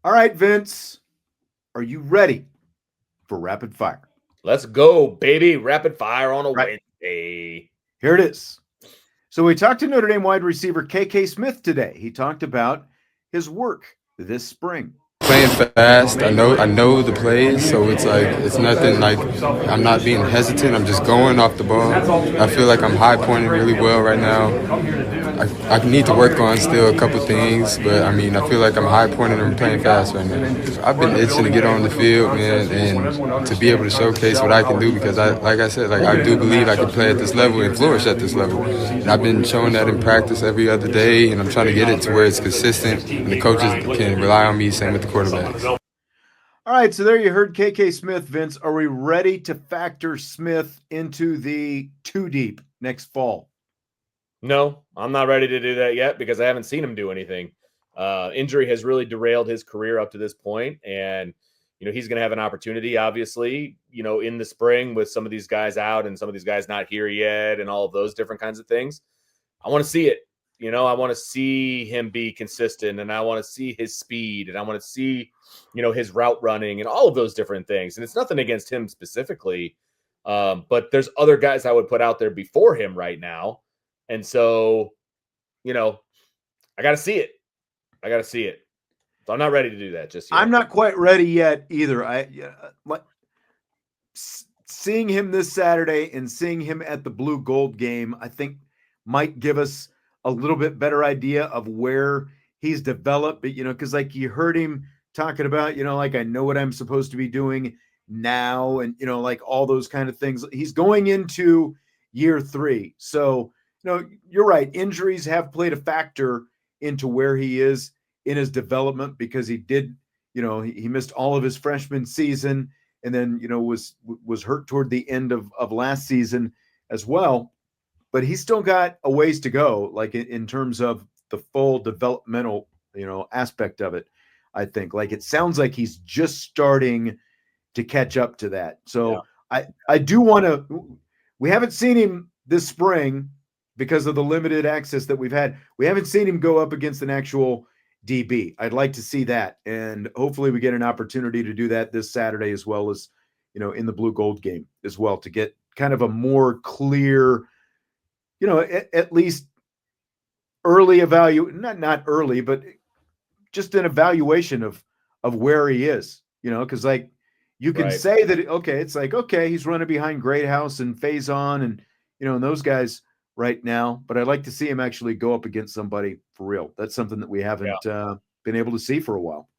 All right, Vince, are you ready for rapid fire? Let's go, baby. Rapid fire on a Right. Wednesday. Here it is. So we talked to Notre Dame wide receiver KK Smith today. He talked about his work this spring. Playing fast, I know the plays, so it's like it's nothing like I'm not being hesitant. I'm just going off the ball. I feel like I'm high pointing really well right now. I need to work on still a couple things, but I mean I feel like I'm high pointing and playing fast right now. I've been itching to get on the field, man, and to be able to showcase what I can do because like I said, I do believe I can play at this level and flourish at this level. And I've been showing that in practice every other day, and I'm trying to get it to where it's consistent and the coaches can rely on me. Same with the quarterbacks. All right, so there you heard KK Smith, Vince. Are we ready to factor Smith into the two deep next fall? No, I'm not ready to do that yet because I haven't seen him do anything. Injury has really derailed his career up to this point, and he's going to have an opportunity, obviously, in the spring with some of these guys out and some of these guys not here yet, and all of those different kinds of things. I want to see it. I want to see him be consistent, and I want to see his speed, and I want to see, his route running and all of those different things. And it's nothing against him specifically, but there's other guys I would put out there before him right now. And so, I got to see it. So I'm not ready to do that just yet. I'm not quite ready yet either. Seeing him this Saturday and seeing him at the Blue Gold game, I think might give us a little bit better idea of where he's developed. But, because like you heard him talking about, like I know what I'm supposed to be doing now and, like all those kind of things. He's going into year 3. So, you're right. Injuries have played a factor into where he is in his development because he did, he missed all of his freshman season and then, was hurt toward the end of last season as well. But he's still got a ways to go, like in terms of the full developmental, aspect of it, I think. Like it sounds like he's just starting to catch up to that. So yeah. I do want to, we haven't seen him this spring because of the limited access that we've had. We haven't seen him go up against an actual DB. I'd like to see that. And hopefully we get an opportunity to do that this Saturday as well as, in the Blue Gold game as well to get kind of a more clear, at least early not early, but just an evaluation of where he is, because like you can say that, okay, it's like, okay, he's running behind Greathouse and Faison and, and those guys right now, but I'd like to see him actually go up against somebody for real. That's something that we haven't been able to see for a while.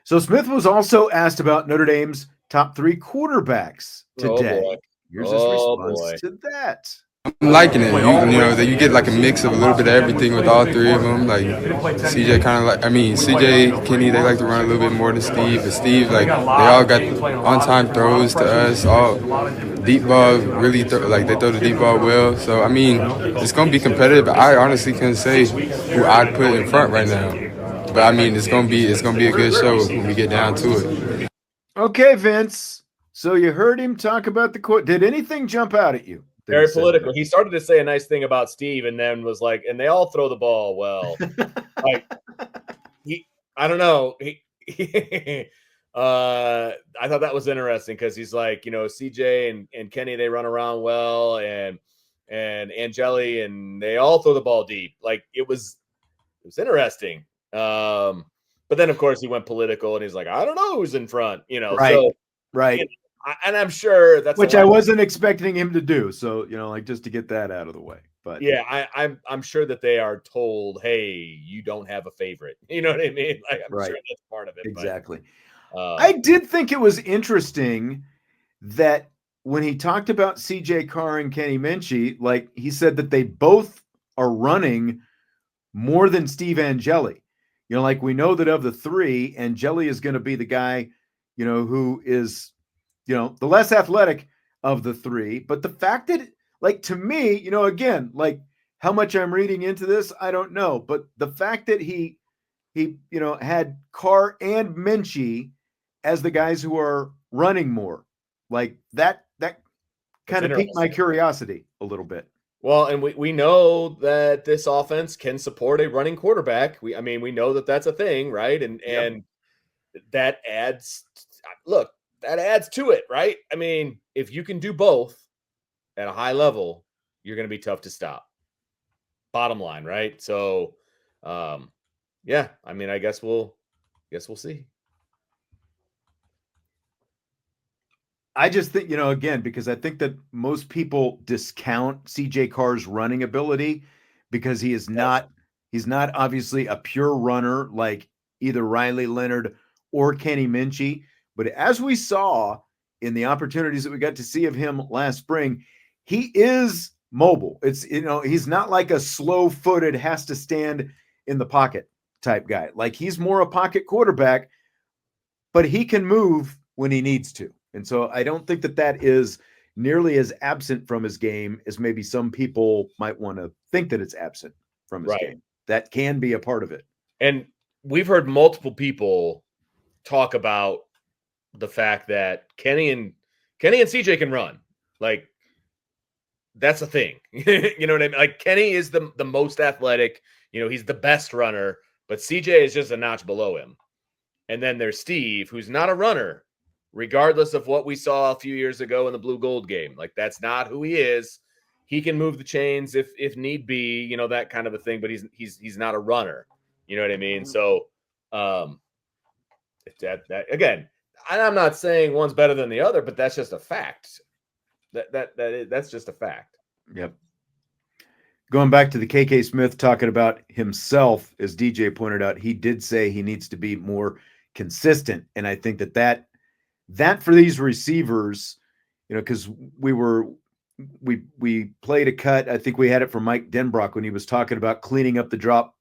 So Smith was also asked about Notre Dame's top 3 quarterbacks today. Here's his response to that. I'm liking it. That you get like a mix of a little bit of everything with all 3 of them. Like CJ CJ, Kenny, they like to run a little bit more than Steve. But Steve, like, they all got on-time throws to us. All deep ball, really, they throw the deep ball well. So, I mean, it's going to be competitive. I honestly couldn't say who I'd put in front right now. But, I mean, it's going to be a good show when we get down to it. Okay, Vince. So you heard him talk about the quote. Did anything jump out at you? Very political. He started to say a nice thing about Steve and then was like, and they all throw the ball well. Like, I don't know. I thought that was interesting because he's like, CJ and Kenny, they run around well, and Angeli, and they all throw the ball deep. Like it was interesting. But then of course he went political and he's like, I don't know who's in front, Right. So, right. And I'm sure that's which I wasn't expecting him to do. So, like just to get that out of the way. But yeah, I'm sure that they are told, hey, you don't have a favorite. You know what I mean? Like I'm sure that's part of it. Exactly. But, I did think it was interesting that when he talked about CJ Carr and Kenny Minchie, like he said that they both are running more than Steve Angeli. Like we know that of the 3, Angeli is going to be the guy, who is, the less athletic of the 3, but the fact that, like, to me, again, like how much I'm reading into this, I don't know, but the fact that he had Carr and Minchie as the guys who are running more, like that kind of piqued my curiosity a little bit. Well, and we know that this offense can support a running quarterback. We know that that's a thing, right? And that adds that adds to it, right? I mean, if you can do both at a high level, you're going to be tough to stop. Bottom line, right? So, yeah, I mean, I guess we'll see. I just think, again, because I think that most people discount CJ Carr's running ability because he's not obviously a pure runner like either Riley Leonard or Kenny Minchie. But as we saw in the opportunities that we got to see of him last spring, he is mobile. It's, he's not like a slow-footed, has to stand in the pocket type guy. Like, he's more a pocket quarterback, but he can move when he needs to. And so I don't think that is nearly as absent from his game as maybe some people might want to think that it's absent from his game. That can be a part of it. And we've heard multiple people talk about the fact that Kenny and CJ can run. Like, that's a thing. You know what I mean? Like, Kenny is the most athletic, he's the best runner, but CJ is just a notch below him. And then there's Steve, who's not a runner, regardless of what we saw a few years ago in the blue gold game. Like, that's not who he is. He can move the chains if need be, that kind of a thing, but he's not a runner. You know what I mean? So, that again, I'm not saying one's better than the other, but that's just a fact. That's just a fact. Yep. Going back to the KK Smith talking about himself, as DJ pointed out, he did say he needs to be more consistent. And I think that for these receivers, because we played a cut. I think we had it from Mike Denbrock when he was talking about cleaning up the drop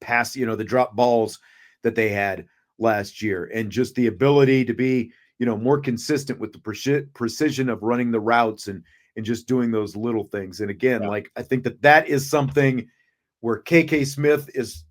pass, the drop balls that they had last year, and just the ability to be, more consistent with the precision of running the routes and just doing those little things. And again, like, I think that is something where KK Smith is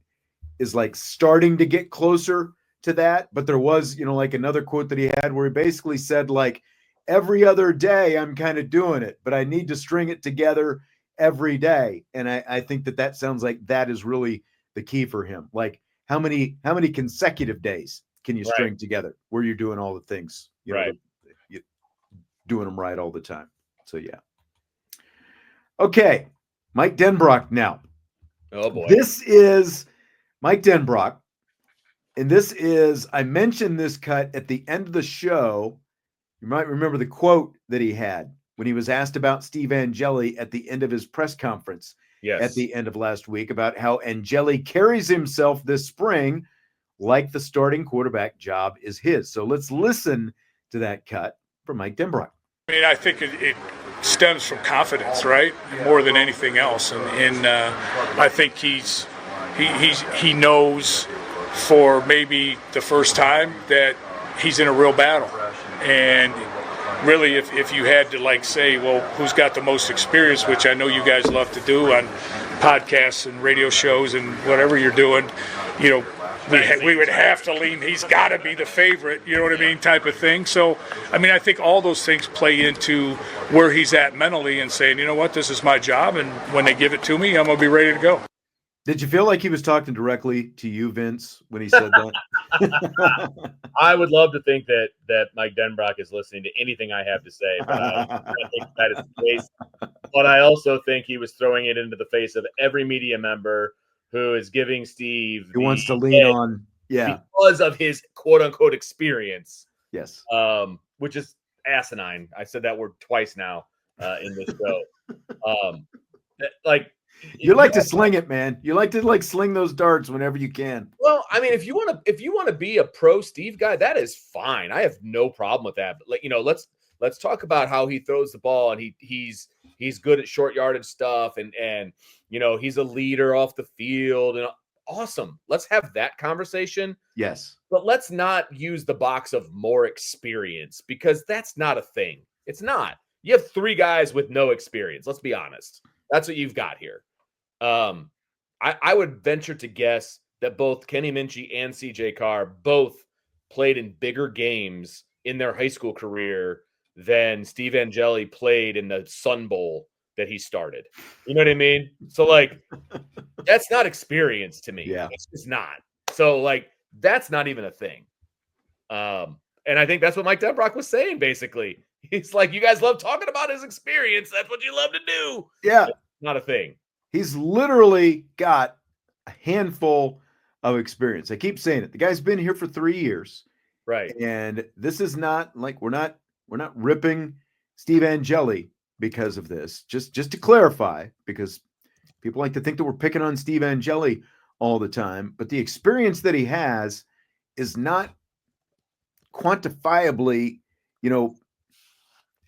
like starting to get closer to that. But there was, like, another quote that he had where he basically said, like, every other day I'm kind of doing it, but I need to string it together every day. And I think that sounds like that is really the key for him. Like, how many consecutive days can you string together where you're doing all the things, you're doing them right all the time. So, yeah. Okay. Mike Denbrock now. Oh, boy. This is Mike Denbrock. And I mentioned this cut at the end of the show. You might remember the quote that he had when he was asked about Steve Angeli at the end of his press conference at the end of last week about how Angeli carries himself this spring like the starting quarterback job is his. So let's listen to that cut from Mike Denbrock. I mean, I think it stems from confidence, right? More than anything else. And I think he knows for maybe the first time that he's in a real battle. And really, if you had to, like, say, well, who's got the most experience, which I know you guys love to do on podcasts and radio shows and whatever you're doing, we would have to lean, he's got to be the favorite, you know what I mean, type of thing. So, I mean, I think all those things play into where he's at mentally and saying, you know what, this is my job, and when they give it to me, I'm going to be ready to go. Did you feel like he was talking directly to you, Vince, when he said that? I would love to think that Mike Denbrock is listening to anything I have to say, but I don't think that is the case. But I also think he was throwing it into the face of every media member who is giving Steve who wants to lean on, because of his quote unquote experience. Yes. Which is asinine. I said that word twice now in this show. You like to sling it, man. You like to sling those darts whenever you can. Well, I mean, if you want to be a pro Steve guy, that is fine. I have no problem with that. But let's talk about how he throws the ball, and he's good at short yardage stuff, and he's a leader off the field, and awesome. Let's have that conversation. Yes. But let's not use the box of more experience, because that's not a thing. It's not. You have 3 guys with no experience. Let's be honest. That's what you've got here. I would venture to guess that both Kenny Minchie and CJ Carr both played in bigger games in their high school career than Steve Angeli played in the Sun Bowl that he started. You know what I mean? So like, that's not experience to me. Yeah. It's just not. So like, that's not even a thing. And I think that's what Mike Denbrock was saying, basically. He's like, you guys love talking about his experience. That's what you love to do. Yeah. It's not a thing. He's literally got a handful of experience. I keep saying it. The guy's been here for 3 years. Right. And this is not like we're not ripping Steve Angeli because of this. Just to clarify, because people like to think that we're picking on Steve Angeli all the time, but the experience that he has is not quantifiably,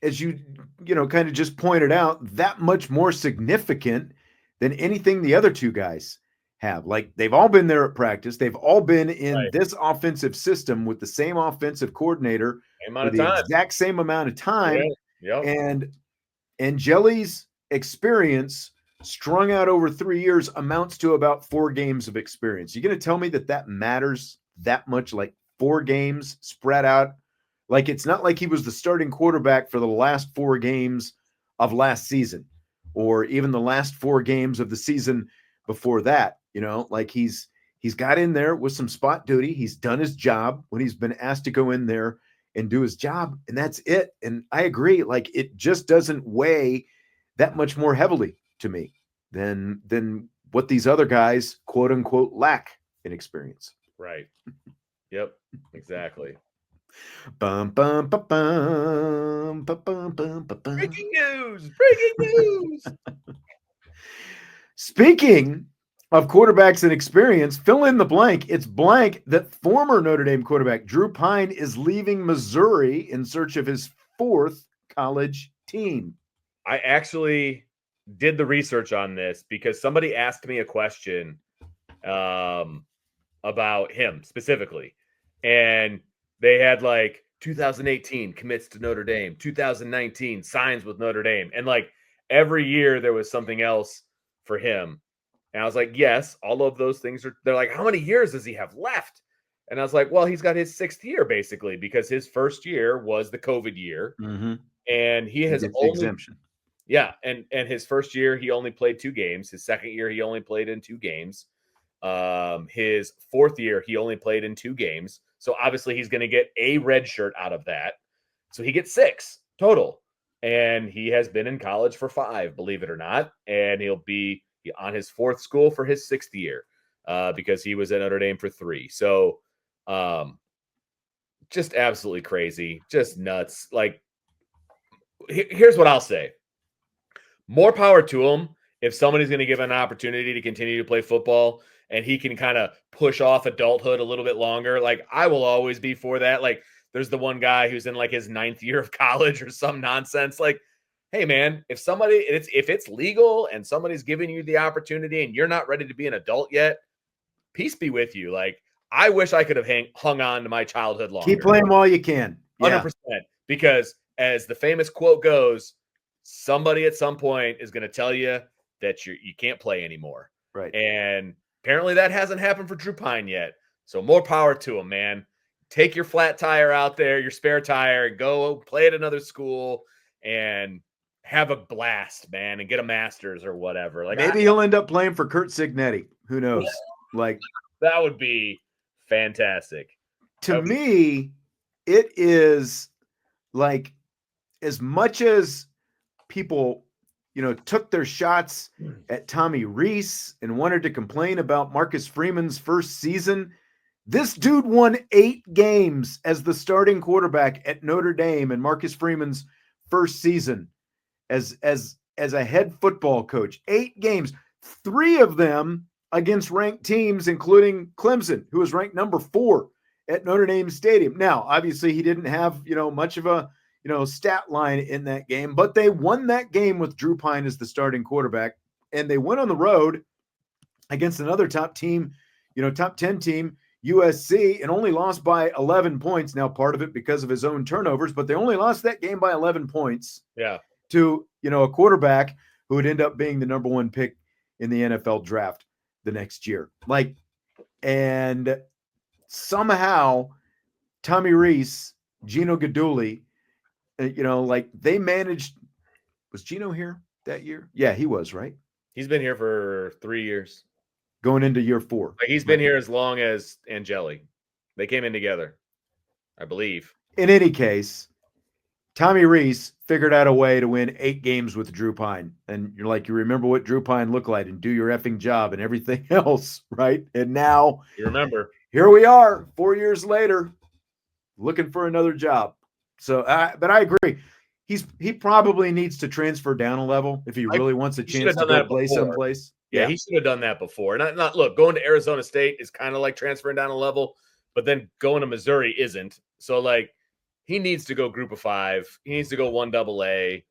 as you kind of just pointed out, that much more significant than anything the other two guys have. Like, they've all been there at practice. They've all been in this offensive system with the same offensive coordinator for the exact same amount of time. Yeah. And Angeli's experience strung out over 3 years amounts to about 4 games of experience. You're going to tell me that matters that much, like 4 games spread out? Like, it's not like he was the starting quarterback for the last 4 games of last season, or even the last 4 games of the season before that. Like, he's got in there with some spot duty. He's done his job when he's been asked to go in there and do his job, and that's it. And I agree, like, it just doesn't weigh that much more heavily to me than what these other guys, quote unquote, lack in experience. Right. Yep. Exactly. Bum, bum, bum, bum, bum, bum, bum, bum. Breaking news. Breaking news. Speaking of quarterbacks and experience, fill in the blank. It's blank that former Notre Dame quarterback Drew Pyne is leaving Missouri in search of his 4th college team. I actually did the research on this because somebody asked me a question about him specifically. And they had like 2018 commits to Notre Dame, 2019 signs with Notre Dame. And like every year there was something else for him. And I was like, yes, all of those things they're like, how many years does he have left? And I was like, well, he's got his 6th year basically, because his first year was the COVID year. Mm-hmm. And he has only exemption. Yeah. And his first year, he only played 2 games. His second year, he only played in 2 games. His 4th year, he only played in 2 games. So obviously he's going to get a red shirt out of that. So he gets 6 total. And he has been in college for 5, believe it or not. And he'll be on his 4th school for his 6th year because he was at Notre Dame for 3. So just absolutely crazy, just nuts. Like, here's what I'll say. More power to him if somebody's going to give an opportunity to continue to play football and he can kind of push off adulthood a little bit longer. Like, I will always be for that. Like, there's the one guy who's in like his 9th year of college or some nonsense. Like, hey man, if it's legal and somebody's giving you the opportunity and you're not ready to be an adult yet, peace be with you. Like, I wish I could have hung on to my childhood longer. Keep playing while you can. 100%. Because as the famous quote goes, somebody at some point is going to tell you that you can't play anymore. Right. And apparently that hasn't happened for Drew Pyne yet. So more power to him, man. Take your flat tire out there, your spare tire, and go play at another school and have a blast, man, and get a master's or whatever. Like, maybe he'll end up playing for Kurt Signetti. Who knows? Like, that would be fantastic. To me, it is like, as much as people, took their shots at Tommy Rees and wanted to complain about Marcus Freeman's first season, this dude won 8 games as the starting quarterback at Notre Dame in Marcus Freeman's first season as a head football coach. 8 games, 3 of them against ranked teams, including Clemson, who was ranked number 4 at Notre Dame Stadium. Now, obviously, he didn't have, much of a, stat line in that game, but they won that game with Drew Pyne as the starting quarterback, and they went on the road against another top team, top 10 team, USC, and only lost by 11 points. Now, part of it because of his own turnovers, but they only lost that game by 11 points. Yeah. To, a quarterback who would end up being the number 1 pick in the NFL draft the next year. Like, and somehow Tommy Rees, Gino Guidugli, like, they managed. Was Gino here? that year? Yeah, he was, right? He's been here for 3 years. Going into year 4. Like he's been here as long as Angeli. They came in together, I believe. In any case, Tommy Rees figured out a way to win 8 games with Drew Pyne. And you're like, you remember what Drew Pyne looked like and do your effing job and everything else, right? And now You remember. here we are 4 years later looking for another job. So, but I agree. He probably needs to transfer down a level if he really wants a chance to go play someplace. Yeah, he should have done that before. Not look, going to Arizona State is kind of like transferring down a level, but then going to Missouri isn't. So like he needs to go group of 5. He needs to go 1AA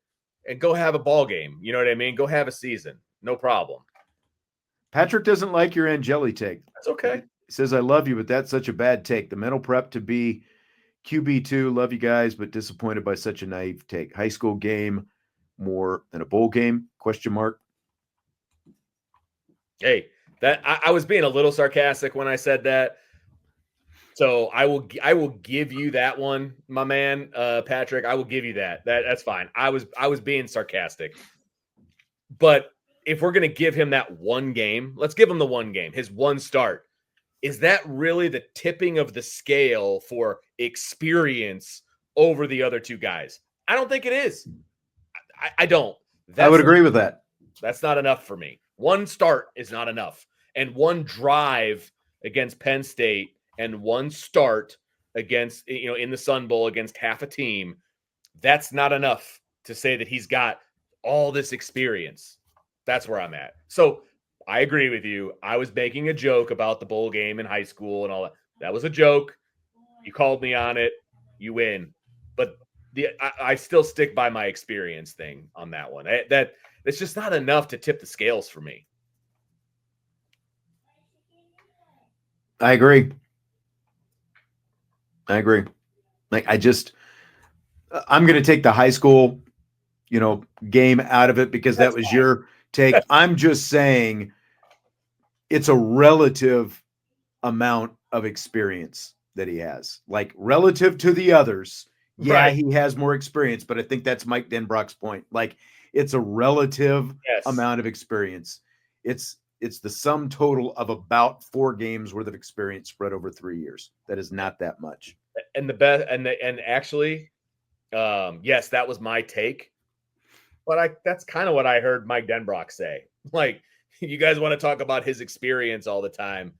and go have a ball game. You know what I mean? Go have a season. No problem. Patrick doesn't like your Angeli take. That's okay. He says, I love you, but that's such a bad take. The mental prep to be QB2, love you guys, but disappointed by such a naive take. High school game more than a bowl game? Question mark. Hey, that I was being a little sarcastic when I said that. So I will give you that one, my man, Patrick. I will give you that. That's fine. I was being sarcastic. But if we're gonna give him that one game, let's give him the one game, his one start. Is that really the tipping of the scale for experience over the other 2 guys? I don't think it is. I don't. I would agree with that. That's not enough for me. One start is not enough. And one drive against Penn State and one start against, in the Sun Bowl against half a team, that's not enough to say that he's got all this experience. That's where I'm at. So I agree with you. I was making a joke about the bowl game in high school and all that. That was a joke. You called me on it. You win. But I still stick by my experience thing on that one. That's just not enough to tip the scales for me. I agree. Like I'm going to take the high school, game out of it because that was your take. I'm just saying it's a relative amount of experience that he has. Like relative to the others, yeah, he has more experience, but I think that's Mike Denbrock's point. Like it's a relative amount of experience. It's the sum total of about 4 games worth of experience spread over 3 years. That is not that much. And the best, and actually, yes, that was my take. But that's kind of what I heard Mike Denbrock say. Like, you guys want to talk about his experience all the time.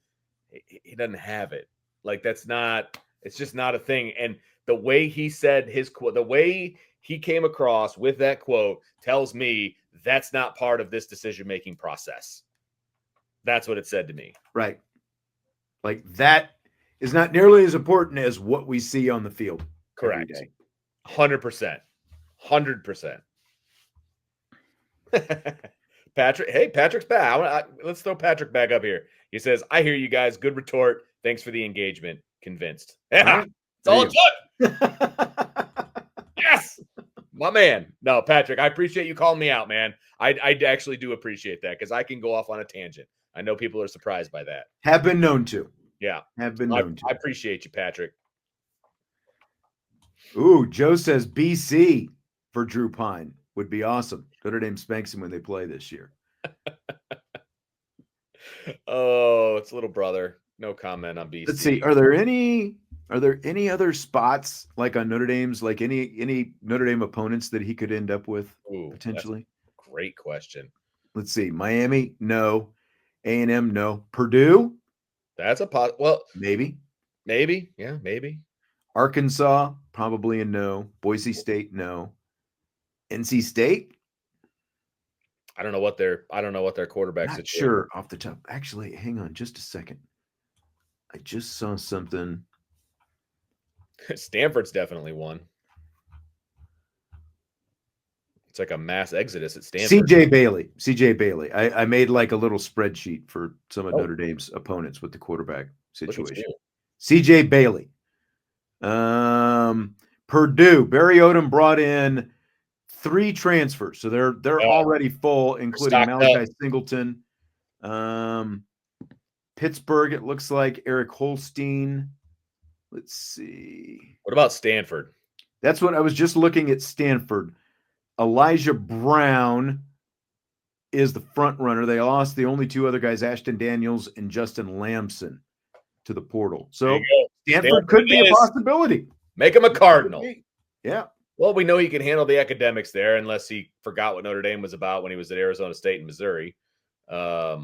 He doesn't have it. Like, it's just not a thing. And the way he said his quote, the way he came across with that quote tells me that's not part of this decision-making process. That's what it said to me. Right. Like that is not nearly as important as what we see on the field. Correct. 100%. 100%. Patrick's back. Let's throw Patrick back up here. He says, I hear you guys. Good retort. Thanks for the engagement. Convinced. Yeah, it's all it took. Yes. My man. No, Patrick, I appreciate you calling me out, man. I actually do appreciate that because I can go off on a tangent. I know people are surprised by that. Have been known to. Yeah. Have been known to. I appreciate you, Patrick. Ooh, Joe says BC for Drew Pyne would be awesome. Notre Dame spanks him when they play this year. Oh, it's little brother. No comment on BC. Let's see. Are there any other spots like on Notre Dame's, like any Notre Dame opponents that he could end up with potentially? Great question. Let's see. Miami, no. A&M, no. Purdue? That's a pot. Well, maybe. Yeah, maybe. Arkansas, probably a no. Boise State, no. NC State? I don't know what their quarterback Not situation. Sure off the top. Actually, hang on just a second. I just saw something. Stanford's definitely one. It's like a mass exodus at Stanford. CJ Bailey. I made like a little spreadsheet for some of Notre Dame's opponents with the quarterback situation. CJ Bailey. Purdue. Barry Odom brought in 3 transfers. So they're already full, including Malachi Singleton. Pittsburgh, it looks like Eric Holstein. Let's see. What about Stanford? That's what I was just looking at. Stanford. Elijah Brown, is the front runner. They lost the only two other guys, Ashton Daniels and Justin Lamson, to the portal. So Stanford could be a possibility. Make him a Cardinal. Yeah. Well, we know he can handle the academics there, unless he forgot what Notre Dame was about when he was at Arizona State and Missouri. Hey,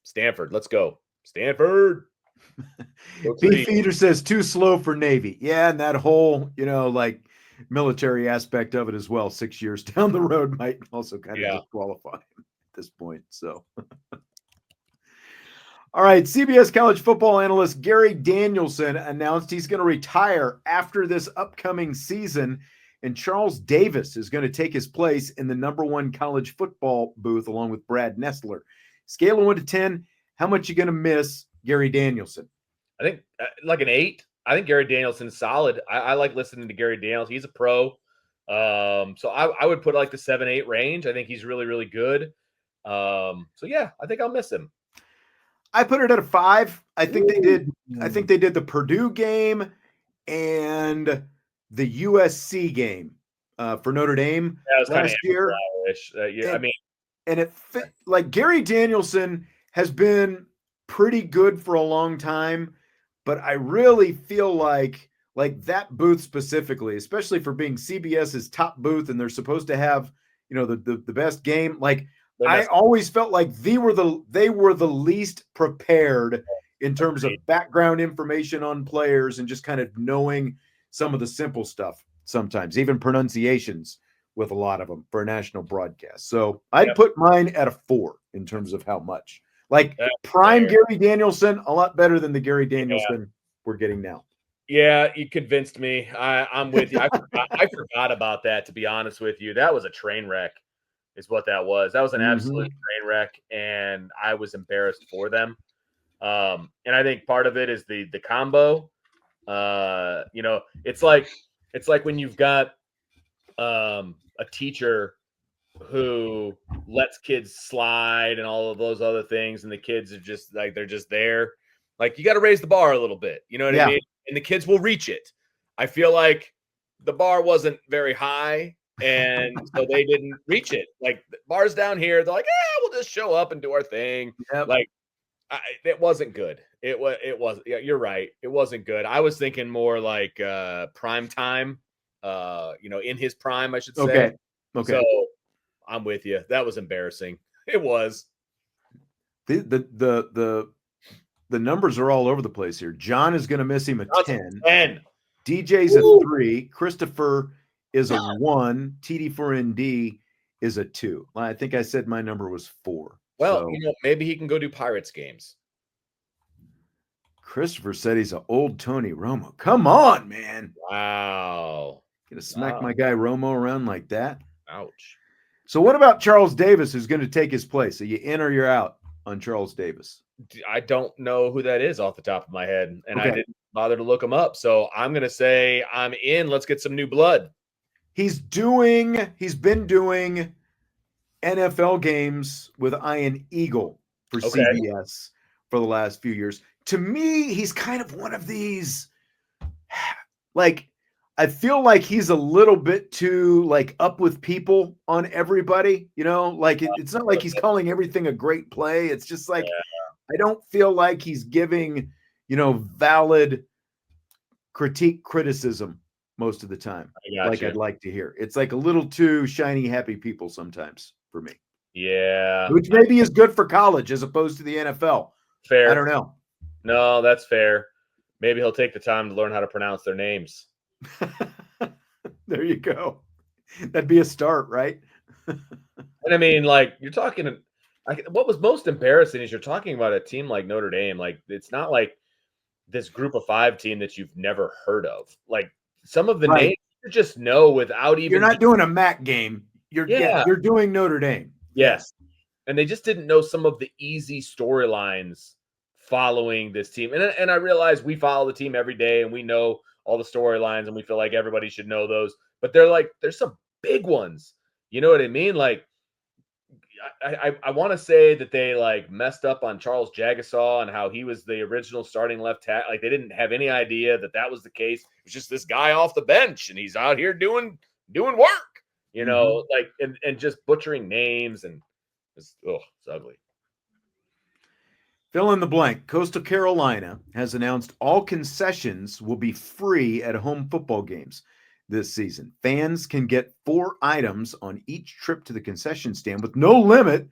Stanford, let's go. Stanford. B. Feeder says too slow for Navy. Yeah, and that whole, like military aspect of it as well, 6 years down the road might also kind of disqualify him at this point. So, all right, CBS college football analyst Gary Danielson announced he's going to retire after this upcoming season, and Charles Davis is going to take his place in the #1 college football booth along with Brad Nessler. Scale of 1 to 10, how much you going to miss Gary Danielson? I think like an 8. I think Gary Danielson's solid. I like listening to Gary Danielson. He's a pro. So I would put like the 7-8 range. I think he's really, really good. I think I'll miss him. I put it at a 5. I think they did the Purdue game and the USC game for Notre Dame last year. And it fit, like Gary Danielson has been pretty good for a long time, but I really feel like that booth specifically, especially for being CBS's top booth, and they're supposed to have, the best game. Like I always felt like they were the least prepared in terms of background information on players and just kind of knowing some of the simple stuff sometimes, even pronunciations with a lot of them for a national broadcast. So I'd put mine at a 4 in terms of how much. Like prime Gary Danielson, a lot better than the Gary Danielson we're getting now. Yeah, you convinced me. I'm with you. I forgot about that, to be honest with you. That was a train wreck is what that was. That was an absolute train wreck, and I was embarrassed for them. And I think part of it is the combo. It's like when you've got a teacher who lets kids slide and all of those other things, and the kids are just like, they're just there. Like, you got to raise the bar a little bit, you know what I mean? And the kids will reach it. I feel like the bar wasn't very high, and so they didn't reach it. Like, the bar's down here, they're like, we'll just show up and do our thing. Like, it wasn't good. It was. Yeah, you're right. It wasn't good. I was thinking more like prime time. In his prime, I should say. Okay. So I'm with you. That was embarrassing. It was. The numbers are all over the place here. John is going to miss him a 10. 10. DJ's a 3. Christopher is a 1. TD4ND is a 2. I think I said my number was 4. Well, maybe he can go do Pirates games. Christopher said he's an old Tony Romo. Come on, man. Wow. Gonna smack my guy Romo around like that? Ouch. So what about Charles Davis, who's going to take his place? Are you in or you're out on Charles Davis? I don't know who that is off the top of my head, and I didn't bother to look him up. So I'm going to say I'm in. Let's get some new blood. He's been doing NFL games with Ian Eagle for CBS for the last few years. To me, he's kind of one of these, like, I feel like he's a little bit too up with people on everybody, like it's not like he's calling everything a great play. It's just like, I don't feel like he's giving, valid criticism most of the time. I'd like to hear. It's like a little too shiny, happy people sometimes for me. Yeah. Which maybe is good for college as opposed to the NFL. Fair. I don't know. No, that's fair. Maybe he'll take the time to learn how to pronounce their names. There you go. That'd be a start, right? And I mean, you're talking, what was most embarrassing is you're talking about a team like Notre Dame. Like, it's not like this group of 5 team that you've never heard of. Like, some of the names you just know without even. You're not doing a MAC game. You're doing Notre Dame. Yes. And they just didn't know some of the easy storylines following this team. And I realize we follow the team every day and we know all the storylines and we feel like everybody should know those, but there's some big ones. You know what I mean? Like, I want to say that they messed up on Charles Jagasaw and how he was the original starting left tackle. Like, they didn't have any idea that was the case. It was just this guy off the bench and he's out here doing work. you know, like and just butchering names and it's ugly. Fill in the blank. Coastal Carolina has announced all concessions will be free at home football games this season. Fans can get 4 items on each trip to the concession stand with no limit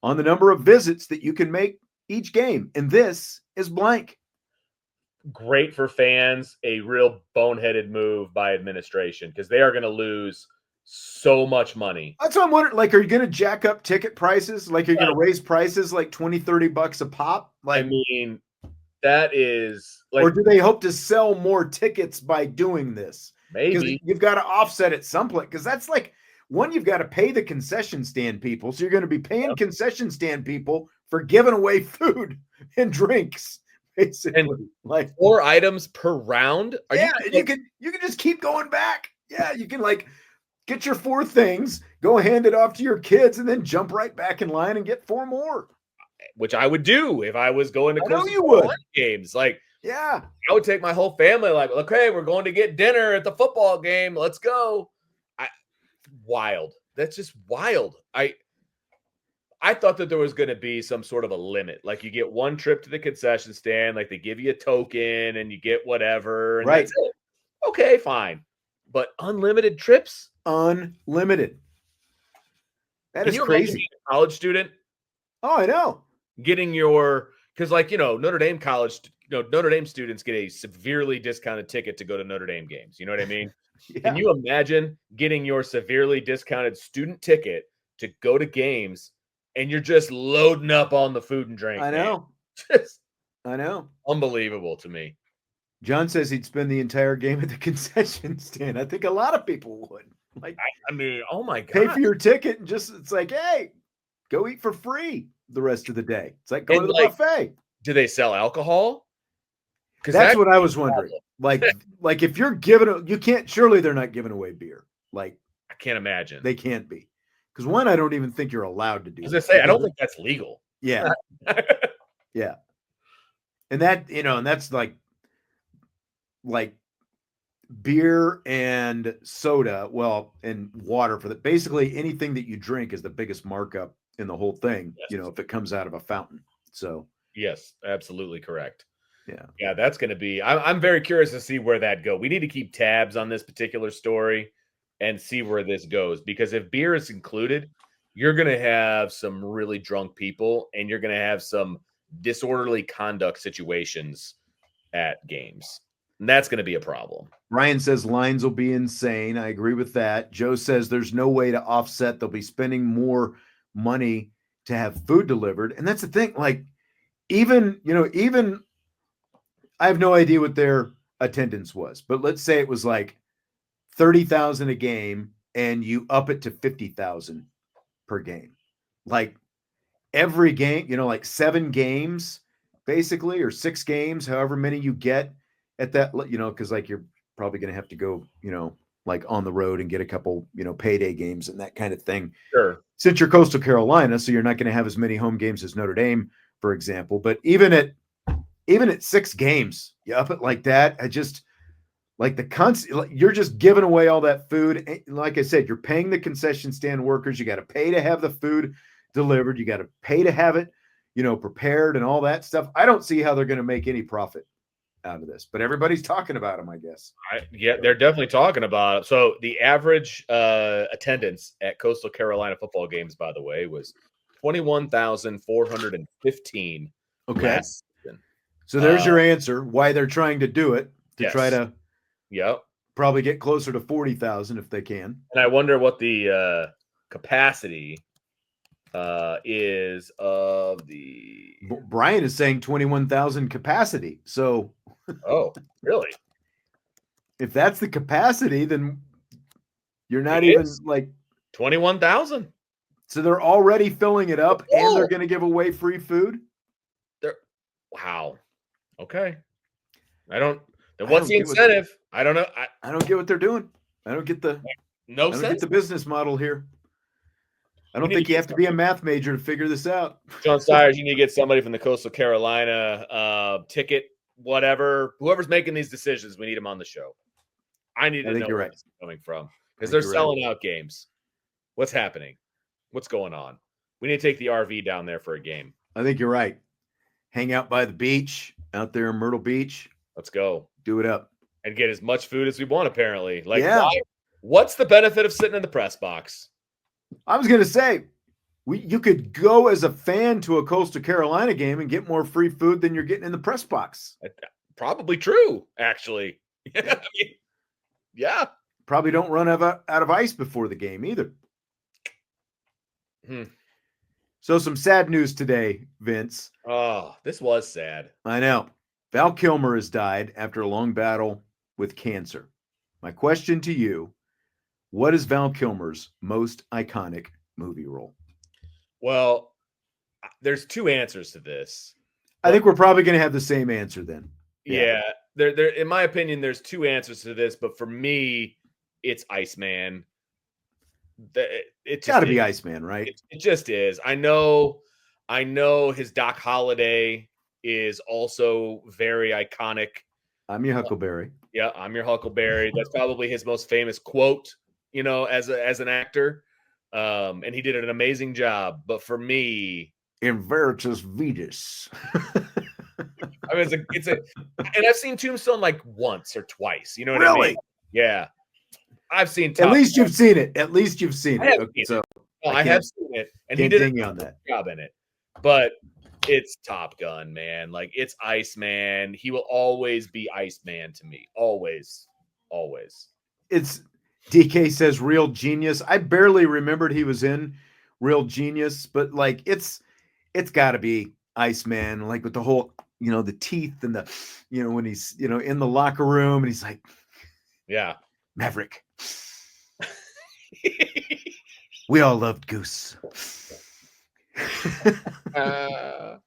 on the number of visits that you can make each game. And this is blank. Great for fans, a real boneheaded move by administration because they are going to lose so much money. That's what I'm wondering. Like, are you going to jack up ticket prices? Like, you're going to raise prices like $20-$30 a pop? Like, I mean, that is like, or do they hope to sell more tickets by doing this? maybe You've got to offset at some point because that's like one, you've got to pay the concession stand people. So you're going to be paying concession stand people for giving away food and drinks, basically. And like 4 items per round. you can just keep going back. Yeah, you can like get your 4 things, go hand it off to your kids, and then jump right back in line and get 4 more. Which I would do if I was going to you would. games. Like, yeah, I would take my whole family. Like, okay, we're going to get dinner at the football game. Let's go. Wild. That's just wild. I thought that there was going to be some sort of a limit. Like, you get 1 trip to the concession stand, like they give you a token and you get whatever. And right. That's it. Okay, fine. But unlimited trips? Unlimited. That is crazy. Being a college student? Oh, I know. Getting your, because like, Notre Dame college, Notre Dame students get a severely discounted ticket to go to Notre Dame games. You know what I mean? Yeah. Can you imagine getting your severely discounted student ticket to go to games and you're just loading up on the food and drink? I know. Just I know. unbelievable to me. John says he'd spend the entire game at the concession stand. I think a lot of people would. Like, I mean, oh my God. pay for your ticket and just, it's like, hey, go eat for free the rest of the day. It's like going to the buffet. Do they sell alcohol? That's what I was wondering. Like if you're giving, you can't, surely they're not giving away beer. Like, I can't imagine. They can't be. Because one, I don't even think you're allowed to do. As I say, I don't think that's legal. Yeah. Yeah. And that, and that's like beer and soda, and water for that. Basically anything that you drink is the biggest markup in the whole thing, yes. If it comes out of a fountain. So yes, absolutely correct. Yeah, that's going to be, I'm very curious to see where that go. We need to keep tabs on this particular story and see where this goes, because if beer is included, you're going to have some really drunk people and you're going to have some disorderly conduct situations at games. And that's going to be a problem. Ryan says lines will be insane. I agree with that. Joe says there's no way to offset. They'll be spending more money to have food delivered. And that's the thing. Like, even I have no idea what their attendance was, but let's say it was like 30,000 a game and you up it to 50,000 per game. Like every game, like 7 games basically, or 6 games, however many you get at that, because like you're probably going to have to go, like on the road and get a couple, payday games and that kind of thing. Sure. Since you're Coastal Carolina, so you're not going to have as many home games as Notre Dame, for example. But even at 6 games, you up it like that. I just like you're just giving away all that food. Like I said, you're paying the concession stand workers. You got to pay to have the food delivered. You got to pay to have it, prepared and all that stuff. I don't see how they're going to make any profit out of this, but everybody's talking about them, I guess. They're definitely talking about it. So the average attendance at Coastal Carolina football games, by the way, was 21,415. Okay. So there's your answer why they're trying to do it, to try to probably get closer to 40,000 if they can. And I wonder what the capacity is of the. Brian is saying 21,000 capacity. So. Oh, really? If that's the capacity, then you're not even like 21,000. So they're already filling it up, and they're going to give away free food. Wow. Okay. What's the incentive? I don't know. I don't get what they're doing. I don't get the sense. Get the business model here. I don't think you have to be a math major to figure this out. John Stires, you need to get somebody from the Coastal Carolina ticket, whatever. Whoever's making these decisions, we need them on the show. I need to know where this is coming from, because they're selling out games. What's happening? What's going on? We need to take the RV down there for a game. I think you're right. Hang out by the beach out there in Myrtle Beach. Let's go. Do it up. And get as much food as we want, apparently. Like, Yeah. What's the benefit of sitting in the press box? I was going to say, you could go as a fan to a Coastal Carolina game and get more free food than you're getting in the press box. Probably true, actually. Yeah. Probably don't run out of ice before the game either. So some sad news today, Vince. Oh, this was sad. I know. Val Kilmer has died after a long battle with cancer. My question to you, what is Val Kilmer's most iconic movie role? Well, there's two answers to this. I think we're probably going to have the same answer then. Yeah. There, in my opinion, there's two answers to this, but for me, it's Iceman. It's got to be Iceman, right? It just is. I know his Doc Holliday is also very iconic. I'm your Huckleberry. Yeah, I'm your Huckleberry. That's probably his most famous quote, as an actor. And he did an amazing job. But for me, in Veritas Vetus. I mean, and I've seen Tombstone like once or twice. You know what really? I mean? Yeah. I've seen At least you've seen it. At least you've seen it. Okay, so I have seen it, and he did a good job in it. But it's Top Gun, man. Like, it's Iceman. He will always be Iceman to me. Always. Always. It's DK says Real Genius. I barely remembered he was in Real Genius, but like it's got to be Iceman, like with the whole, the teeth and the, when he's, in the locker room and he's like, yeah, Maverick. We all loved Goose. Yeah,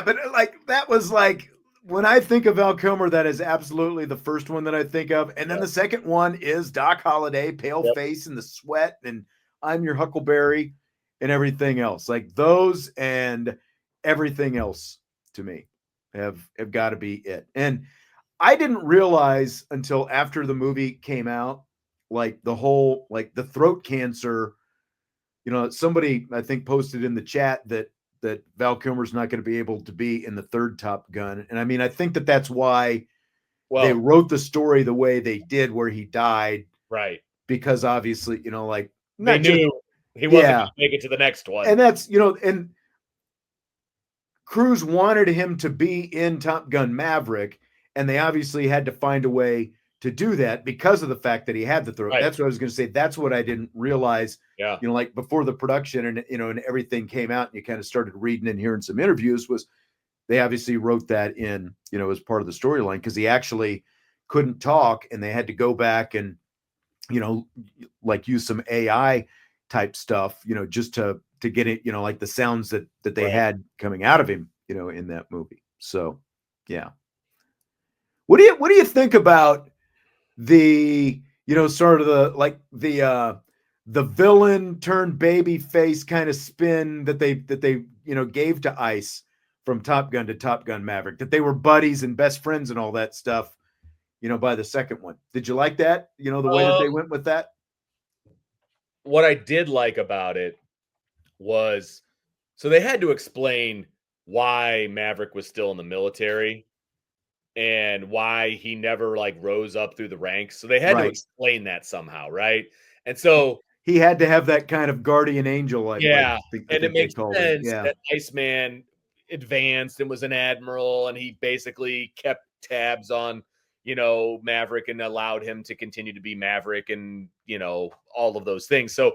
but like that was like when I think of Val Kilmer, that is absolutely the first one that I think of, and then the second one is Doc Holliday, pale face and the sweat, and I'm your Huckleberry, and everything else. Like those and everything else to me have got to be it. And I didn't realize until after the movie came out, like the whole, like the throat cancer, somebody I think posted in the chat that Val Kilmer's not going to be able to be in the third Top Gun. And I mean, I think that's why they wrote the story the way they did, where he died. Right. Because obviously, like they knew he wasn't going to make it to the next one. And that's, and Cruise wanted him to be in Top Gun Maverick, and they obviously had to find a way to do that because of the fact that he had the throat. Right. That's what I was going to say. That's what I didn't realize. Yeah. Like before the production and, and everything came out and you kind of started reading and hearing some interviews, was they obviously wrote that in, as part of the storyline, because he actually couldn't talk and they had to go back and, like use some AI type stuff, just to get it, like the sounds that they had coming out of him, in that movie. So, yeah. What do you think about the, sort of the villain turned baby face kind of spin that they gave to Ice from Top Gun to Top Gun Maverick, that they were buddies and best friends and all that stuff, by the second one? Did you like that? The way that they went with that? What I did like about it was, so they had to explain why Maverick was still in the military and why he never like rose up through the ranks. So they had to explain that somehow, right? And so he had to have that kind of guardian angel. And it makes sense that Iceman advanced and was an admiral, and he basically kept tabs on, Maverick and allowed him to continue to be Maverick and, all of those things. So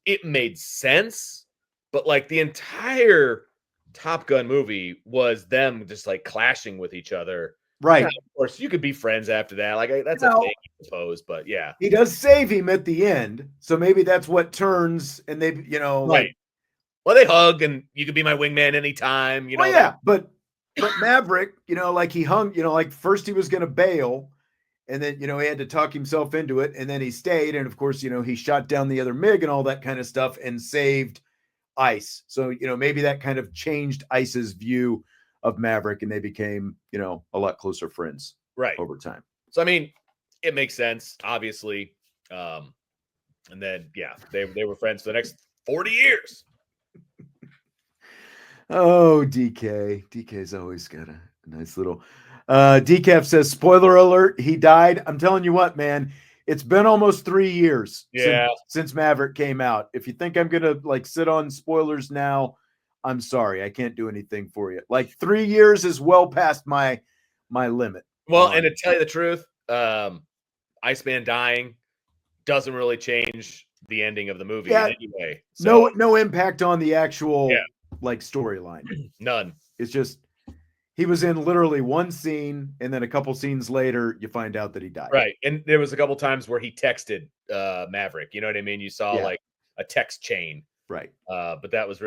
it made sense, but like the entire Top Gun movie was them just like clashing with each other. Right. Yeah, of course, you could be friends after that. Like that's a thing, I suppose. But yeah, he does save him at the end, so maybe that's what turns. And they, right. Well, they hug, and you could be my wingman anytime. Well, yeah, but Maverick, like he hung. Like first he was going to bail, and then he had to talk himself into it, and then he stayed, and of course, he shot down the other MiG and all that kind of stuff, and saved Ice. So maybe that kind of changed Ice's view of Maverick, and they became, a lot closer friends over time. So, I mean, it makes sense, obviously. And then, yeah, they were friends for the next 40 years. Oh, DK. DK's always got a nice little. Decaf says, spoiler alert, he died. I'm telling you what, man, it's been almost 3 years since Maverick came out. If you think I'm going to like sit on spoilers now, I'm sorry. I can't do anything for you. Like 3 years is well past my limit. Well, and to tell you the truth, Iceman dying doesn't really change the ending of the movie in any way. So, no impact on the actual like storyline. None. It's just he was in literally one scene, and then a couple scenes later, you find out that he died. Right, and there was a couple times where he texted Maverick. You know what I mean? You saw like a text chain. Right. But that was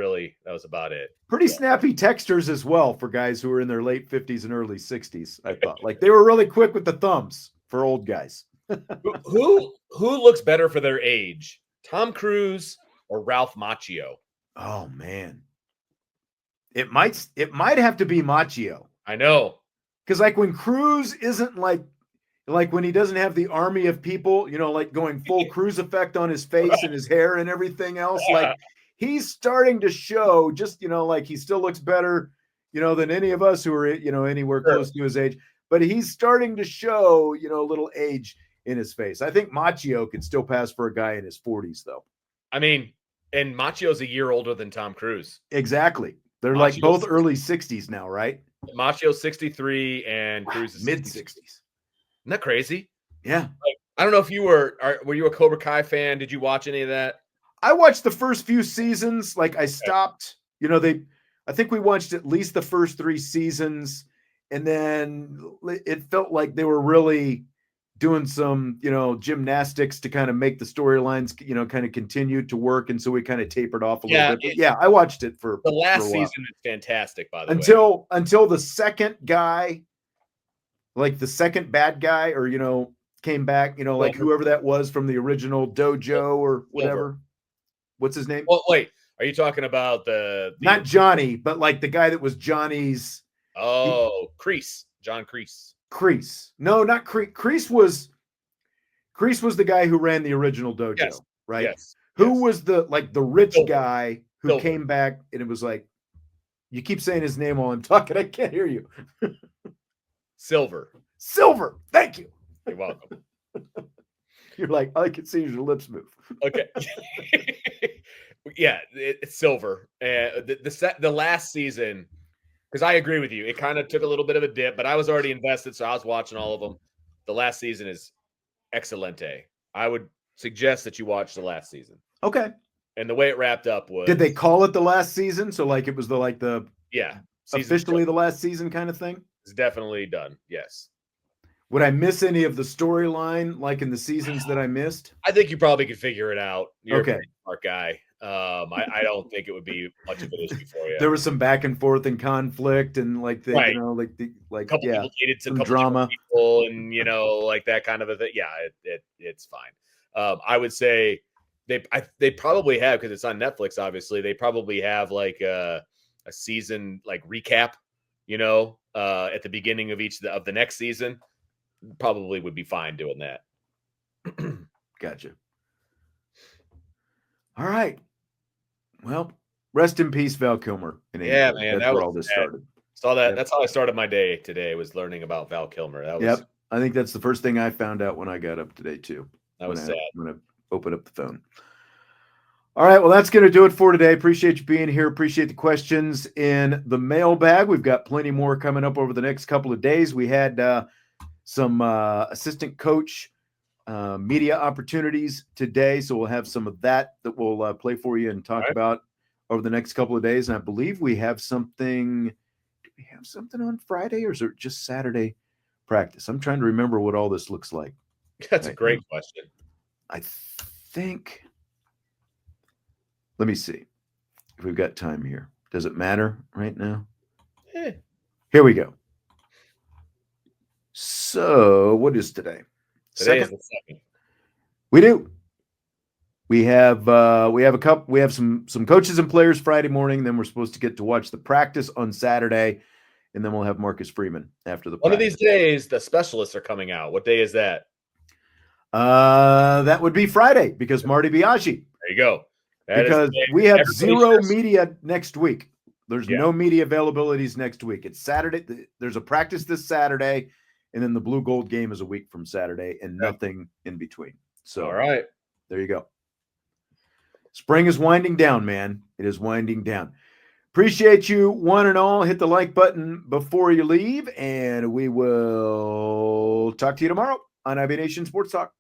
about it. Pretty snappy texters as well for guys who were in their late 50s and early 60s. I thought like they were really quick with the thumbs for old guys. who looks better for their age, Tom Cruise or Ralph Macchio? Oh man, it might have to be Macchio. I know, because like when Cruise isn't like when he doesn't have the army of people, you know, like going full Cruise effect on his face and his hair and everything else, like he's starting to show just, you know, like he still looks better, you know, than any of us who are, you know, anywhere close to his age, but he's starting to show, you know, a little age in his face. I think Macchio can still pass for a guy in his 40s though. I mean, and Macchio's a year older than Tom Cruise. Exactly. They're like both early 60s now, right? Macchio's 63 and Cruise is mid 60s. Isn't that crazy? Yeah. Like, I don't know if you were you a Cobra Kai fan? Did you watch any of that? I watched the first few seasons. Like I stopped, you know, I think we watched at least the first 3 seasons, and then it felt like they were really doing some, you know, gymnastics to kind of make the storylines, you know, kind of continue to work. And so we kind of tapered off a little bit. But I watched it for the last season. Is fantastic, by the way. Until the second guy, like the second bad guy, or, you know, came back, you know, like whoever that was from the original dojo or whatever. What's his name? Well, wait, are you talking about the not Johnny, but like the guy that was Johnny's? Kreese, John Kreese. Kreese. No, not Kreese. Kreese was the guy who ran the original dojo, right? Yes. Who was the rich guy who came back, and it was like, you keep saying his name while I'm talking. I can't hear you. Silver. Thank you. You're welcome. You're like, I can see your lips move. Okay. Yeah, it's Silver. The last season, because I agree with you, it kind of took a little bit of a dip, but I was already invested, so I was watching all of them. The last season is excelente. I would suggest that you watch the last season. Okay. And the way it wrapped up was... Did they call it the last season? So like it was yeah, officially the last season kind of thing? It's definitely done, yes. Would I miss any of the storyline like in the seasons that I missed? I think you probably could figure it out. You're okay. a pretty smart guy. I don't think it would be much of an issue for you. There was some back and forth and conflict and like the, you know, like couple people dated some drama people and, you know, like that kind of a thing. Yeah, it's fine. I would say they probably have, because it's on Netflix, obviously, they probably have like a season like recap, you know, at the beginning of of the next season. Probably would be fine doing that. Gotcha. All right. Well, rest in peace, Val Kilmer. Yeah, man. That's where all this started. Saw that. Yep. That's how I started my day today, was learning about Val Kilmer. That was, yep. I think that's the first thing I found out when I got up today, too. That was sad. When I opened up the phone. All right. Well, that's going to do it for today. Appreciate you being here. Appreciate the questions in the mailbag. We've got plenty more coming up over the next couple of days. We had some assistant coach media opportunities today, so we'll have some of that we'll play for you and talk about over the next couple of days. And I believe we have something. Do we have something on Friday, or is it just Saturday practice? I'm trying to remember what all this looks like. That's a great question. I think. Let me see if we've got time here. Does it matter right now? Here we go. So, what is today? Today is the second. We do. We have a couple. We have some coaches and players Friday morning. Then we're supposed to get to watch the practice on Saturday, and then we'll have Marcus Freeman after the. One of these days, the specialists are coming out. What day is that? That would be Friday because Marty Biaggi. There you go. Because we have zero media next week. There's no media availabilities next week. It's Saturday. There's a practice this Saturday, and then the Blue Gold game is a week from Saturday, and nothing in between. So, all right, there you go. Spring is winding down, man. It is winding down. Appreciate you, one and all. Hit the like button before you leave, and we will talk to you tomorrow on IB Nation Sports Talk.